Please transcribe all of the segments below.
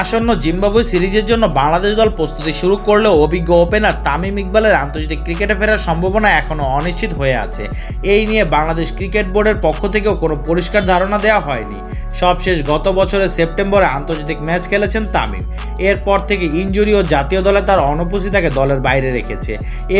আসন্ন জিম্বাবুয়ে সিরিজের জন্য বাংলাদেশ দল প্রস্তুতি শুরু করলেও অভিজ্ঞ ওপেনার তামিম ইকবালের আন্তর্জাতিক ক্রিকেটে ফেরার সম্ভাবনা এখনও অনিশ্চিত হয়ে আছে। এই নিয়ে বাংলাদেশ ক্রিকেট বোর্ডের পক্ষ থেকেও কোনো পরিষ্কার ধারণা দেওয়া হয়নি। সবশেষ গত বছরের সেপ্টেম্বরে আন্তর্জাতিক ম্যাচ খেলেছেন তামিম। এরপর থেকে ইনজুরি ও জাতীয় দলে তার অনুপস্থিতিকে দলের বাইরে রেখেছে।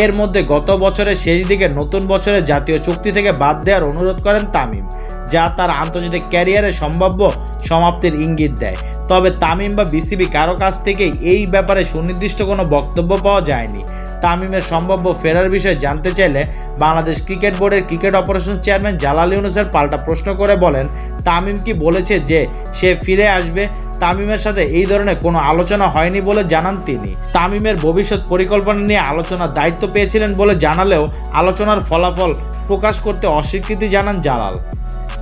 এর মধ্যে গত বছরের শেষ দিকে নতুন বছরে জাতীয় চুক্তি থেকে বাদ দেওয়ার অনুরোধ করেন তামিম, যা তার আন্তর্জাতিক ক্যারিয়ারে সম্ভাব্য সমাপ্তির ইঙ্গিত দেয়। তবে তামিম বা বিসিবি কারো কাছ থেকেই এই ব্যাপারে সুনির্দিষ্ট কোনো বক্তব্য পাওয়া যায়নি। তামিমের সম্ভাব্য ফেরার বিষয়ে জানতে চাইলে বাংলাদেশ ক্রিকেট বোর্ডের ক্রিকেট অপারেশন চেয়ারম্যান জালাল ইউনুসের পাল্টা প্রশ্ন করে বলেন, তামিম কি বলেছে যে সে ফিরে আসবে? তামিমের সাথে এই ধরনের কোনো আলোচনা হয়নি বলে জানান তিনি। তামিমের ভবিষ্যৎ পরিকল্পনা নিয়ে আলোচনার দায়িত্ব পেয়েছিলেন বলে জানালেও আলোচনার ফলাফল প্রকাশ করতে অস্বীকৃতি জানান জালাল।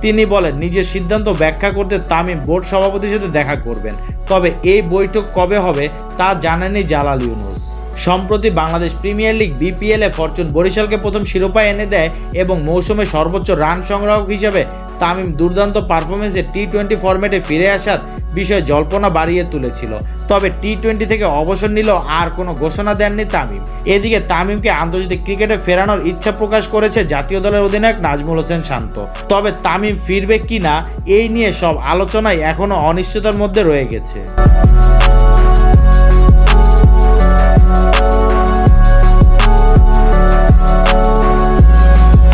তিনি বলেন, নিজের সিদ্ধান্ত ব্যাখ্যা করতে তামিম বোর্ড সভাপতির সাথে দেখা করবেন, তবে এই বৈঠক কবে হবে তা জানেননি জালাল ইউনুস। সম্প্রতি বাংলাদেশ প্রিমিয়ার লিগ বিপিএলে ফরচুন বরিশালকে প্রথম শিরোপা এনে দেয় এবং মৌসুমে সর্বোচ্চ রান সংগ্রাহক হিসেবে তামিম দুর্দান্ত পারফরমেন্সে টি-20 ফরম্যাটে ফিরে আসার বিষয়ে জল্পনা বাড়িয়ে তুলেছিল। তবে টি-20 থেকে অবসর নিলেও আর কোনো ঘোষণা দেননি তামিম। এদিকে তামিমকে আন্তর্জাতিক ক্রিকেটে ফেরানোর ইচ্ছা প্রকাশ করেছে জাতীয় দলের অধিনায়ক নাজমুল হোসেন শান্ত। তবে তামিম ফিরবে কিনা এই নিয়ে সব আলোচনাই এখনও অনিশ্চয়তার মধ্যে রয়ে গেছে।